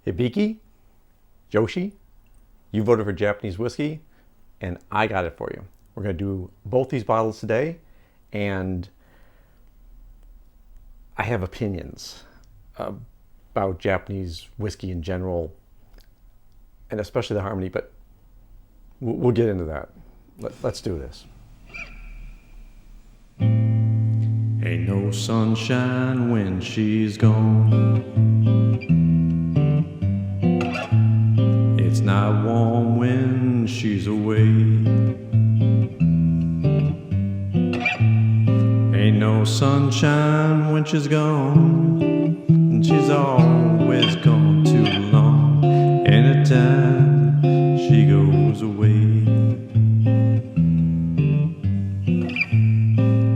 Hibiki, Yoichi, you voted for Japanese whiskey, and I got it for you. We're going to do both these bottles today, and I have opinions about Japanese whiskey in general, and especially the Harmony, but we'll get into that. Let's do this. Ain't no sunshine when she's gone. It's not warm when she's away. Ain't no sunshine when she's gone, and she's always gone too long. Anytime she goes away,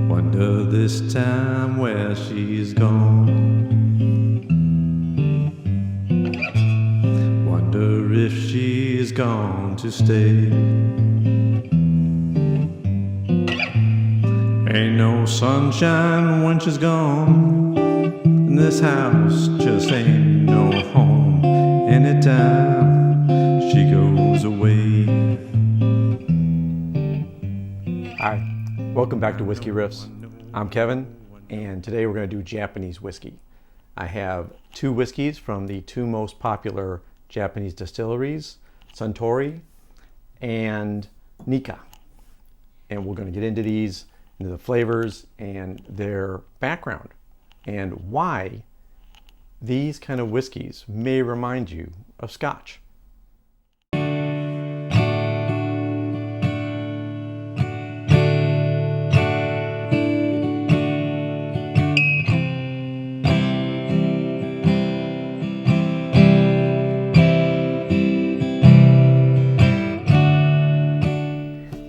wonder this time where she's gone. Wonder if she's gone to stay. Ain't no sunshine when she's gone, and this house just ain't no home anytime she goes away. Hi, welcome back to Whisky Riffs. I'm Kevin, and today we're going to do Japanese whiskey. I have two whiskeys from the two most popular Japanese distilleries, Suntory and Nikka. And we're going to get into these, into the flavors and their background, and why these kind of whiskeys may remind you of Scotch.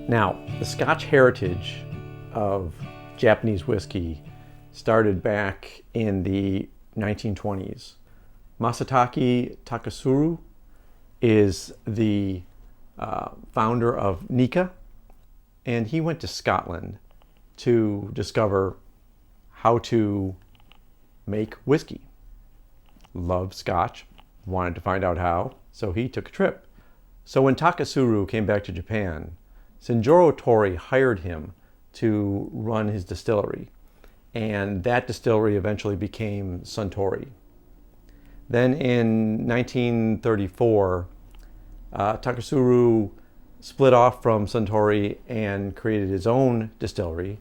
Now, the Scotch heritage of Japanese whiskey started back in the 1920s. Masataka Takasuru is the founder of Nikka, and he went to Scotland to discover how to make whiskey. Loved Scotch, wanted to find out how, so he took a trip. So when Takasuru came back to Japan, Shinjiro Tori hired him to run his distillery, and that distillery eventually became Suntory. Then in 1934, Takasuru split off from Suntory and created his own distillery,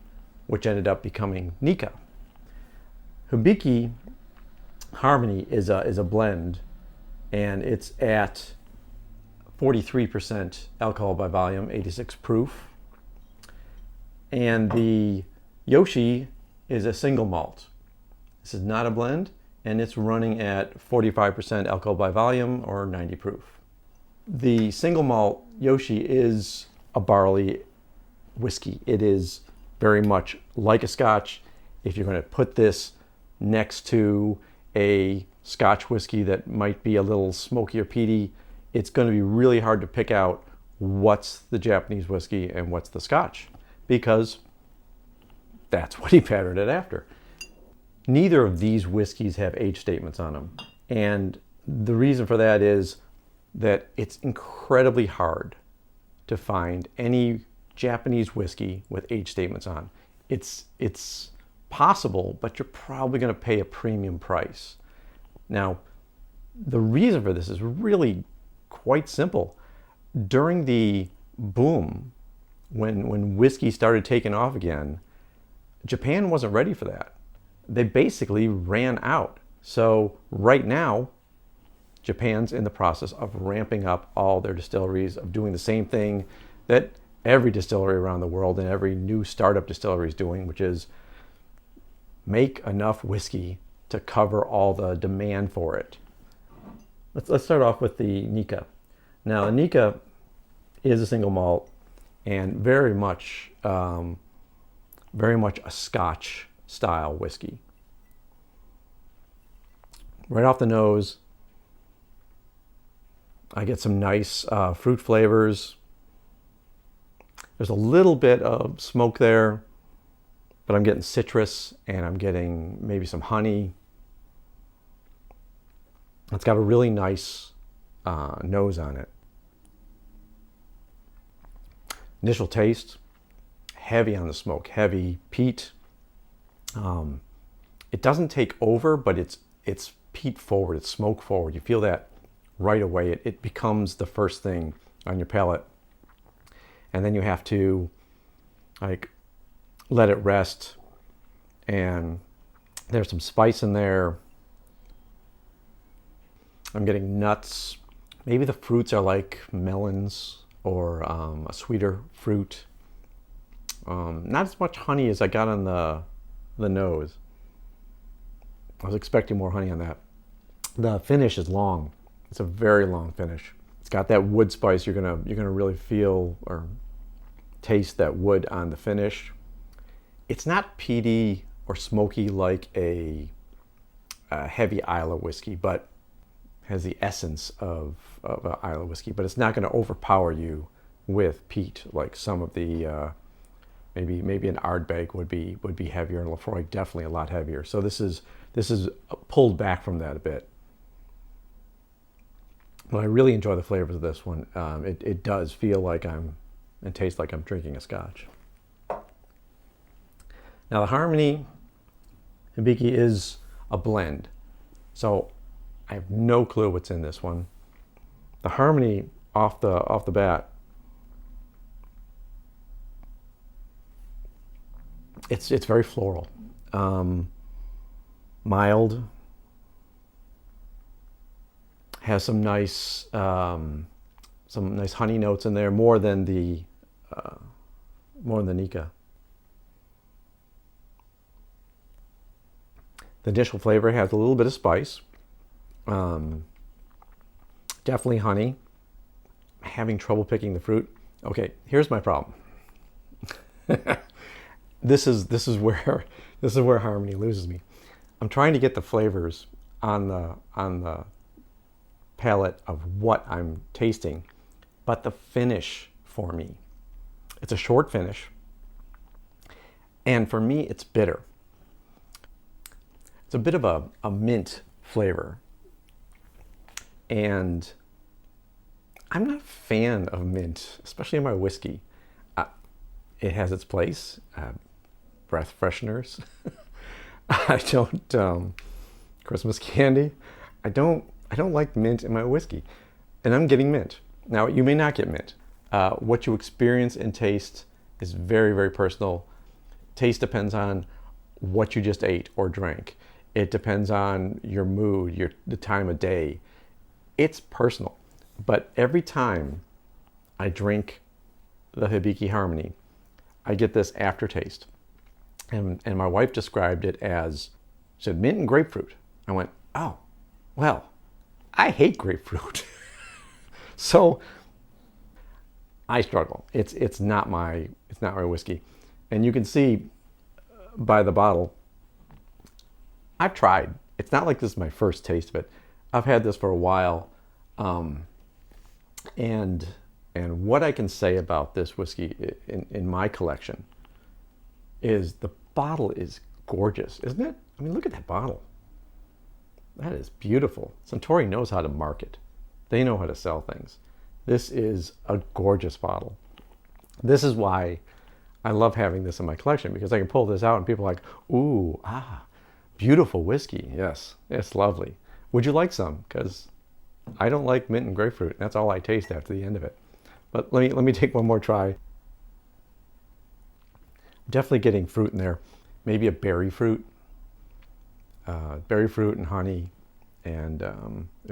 which ended up becoming Nikka. Hibiki Harmony is a blend, and it's at 43% alcohol by volume, 86 proof. And the Yoichi is a single malt. This is not a blend, and it's running at 45% alcohol by volume or 90 proof. The single malt Yoichi is a barley whiskey. It is very much like a Scotch. If you're going to put this next to a Scotch whiskey that might be a little smoky or peaty, it's going to be really hard to pick out what's the Japanese whiskey and what's the Scotch, because that's what he patterned it after. Neither of these whiskeys have age statements on them. And the reason for that is that it's incredibly hard to find any Japanese whiskey with age statements on. It's possible, but you're probably going to pay a premium price. Now, the reason for this is really quite simple. During the boom, when whiskey started taking off again, Japan wasn't ready for that. They basically ran out. So right now, Japan's in the process of ramping up all their distilleries, of doing the same thing that every distillery around the world and every new startup distillery is doing, which is make enough whiskey to cover all the demand for it. Let's start off with the Nikka. Now, the Nikka is a single malt and very much a Scotch style whiskey. Right off the nose, I get some nice fruit flavors. There's a little bit of smoke there, but I'm getting citrus and I'm getting maybe some honey. It's got a really nice nose on it. Initial taste, heavy on the smoke, heavy peat. It doesn't take over, but it's peat forward, it's smoke forward. You feel that right away. It becomes the first thing on your palate. And then you have to like let it rest. And there's some spice in there. I'm getting nuts. Maybe the fruits are like melons or a sweeter fruit. Not as much honey as I got on the nose. I was expecting more honey on that. The finish is long. It's a very long finish. It's got that wood spice. You're gonna really feel or taste that wood on the finish. It's not peaty or smoky like a heavy Islay whiskey, but has the essence of an Islay whiskey. But it's not going to overpower you with peat like some of the maybe an Ardbeg would be heavier, and Lefroy definitely a lot heavier. So this is pulled back from that a bit. But I really enjoy the flavors of this one. It does feel like and taste like I'm drinking a Scotch. Now the Harmony Hibiki is a blend, so I have no clue what's in this one. The Harmony off the bat, it's very floral, mild, has some nice honey notes in there, more than the Nikka. The initial flavor has a little bit of spice, definitely honey. I'm having trouble picking the fruit. Okay, here's my problem. This is where Harmony loses me. I'm trying to get the flavors on the palate of what I'm tasting, but the finish for me, it's a short finish, and for me it's bitter. It's a bit of a mint flavor, and I'm not a fan of mint, especially in my whiskey. It has its place. Breath fresheners. I don't Christmas candy. I don't like mint in my whiskey, and I'm getting mint. Now you may not get mint. What you experience and taste is very, very personal. Taste depends on what you just ate or drank. It depends on your mood, the time of day. It's personal. But every time I drink the Hibiki Harmony, I get this aftertaste. And my wife described it as, she said, mint and grapefruit. I went, oh, well, I hate grapefruit. So I struggle. It's not my whiskey. And you can see by the bottle, I've tried. It's not like this is my first taste of it. I've had this for a while. And what I can say about this whiskey in my collection is the bottle is gorgeous, isn't it? I mean, look at that bottle. That is beautiful. Suntory knows how to market. They know how to sell things. This is a gorgeous bottle. This is why I love having this in my collection, because I can pull this out and people are like, ooh, beautiful whiskey. Yes, it's lovely. Would you like some? Because I don't like mint and grapefruit. That's all I taste after the end of it. But let me take one more try. Definitely getting fruit in there. Maybe a berry fruit. Berry fruit and honey, and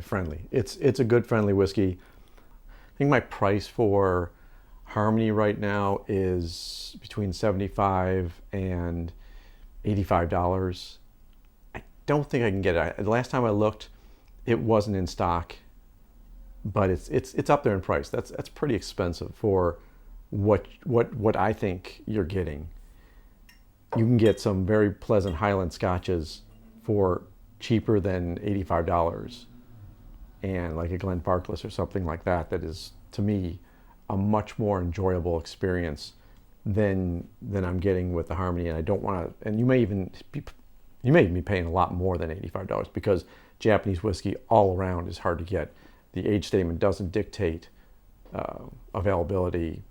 friendly. It's a good friendly whiskey. I think my price for Harmony right now is between $75 and $85. I don't think I can get it. The last time I looked, it wasn't in stock, but it's up there in price. That's pretty expensive for what I think you're getting. You can get some very pleasant Highland Scotches for cheaper than $85, and like a Glenfarclas or something like that. That is, to me, a much more enjoyable experience than I'm getting with the Harmony. And I don't want to. And you may even be paying a lot more than $85, because Japanese whiskey all around is hard to get. The age statement doesn't dictate availability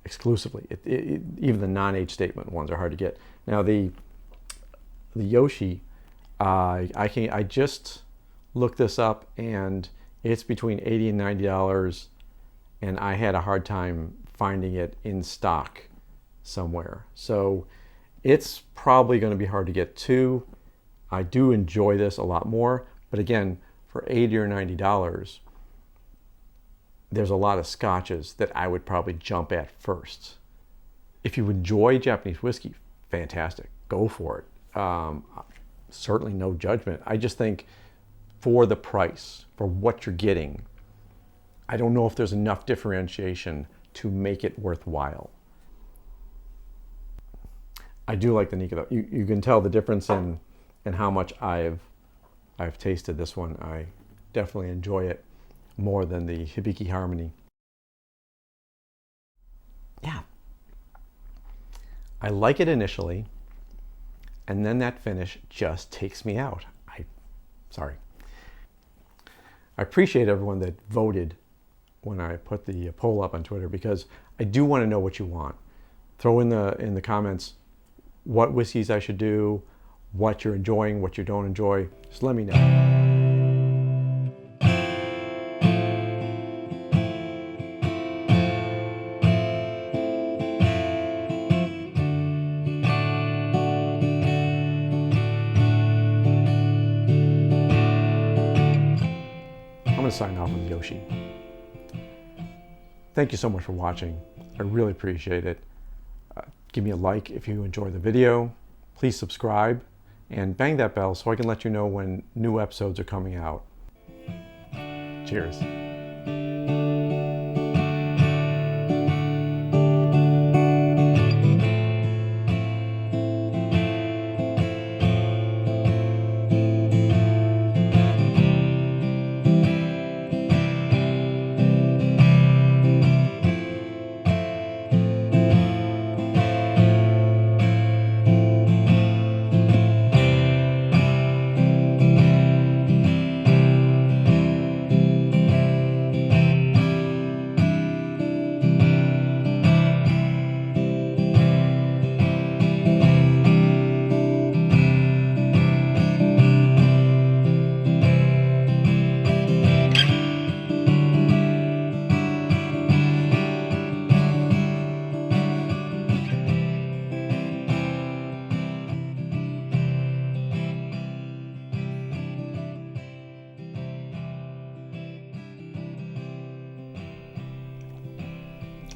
exclusively. Even the non-age statement ones are hard to get. Now the Yoichi, I just looked this up, and it's between $80 and $90, and I had a hard time finding it in stock somewhere. So it's probably going to be hard to get too. I do enjoy this a lot more, but again, for $80 or $90, there's a lot of scotches that I would probably jump at first. If you enjoy Japanese whiskey, fantastic, go for it. Certainly no judgment. I just think for the price, for what you're getting, I don't know if there's enough differentiation to make it worthwhile. I do like the Nikka though. You can tell the difference in how much I've tasted this one. I definitely enjoy it more than the Hibiki Harmony. Yeah. I like it initially, and then that finish just takes me out. Sorry. I appreciate everyone that voted when I put the poll up on Twitter, because I do want to know what you want. Throw in the comments what whiskeys I should do, what you're enjoying, what you don't enjoy. Just let me know. I'm going to sign off with Yoichi. Thank you so much for watching. I really appreciate it. Give me a like if you enjoy the video. Please subscribe and bang that bell so I can let you know when new episodes are coming out. Cheers.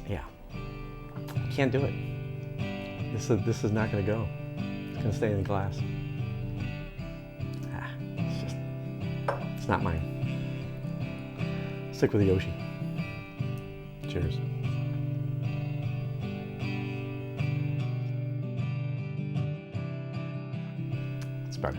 Yeah, can't do it. This is not going to go. It's going to stay in the glass. It's not mine. Stick with the Yoichi. Cheers. It's better.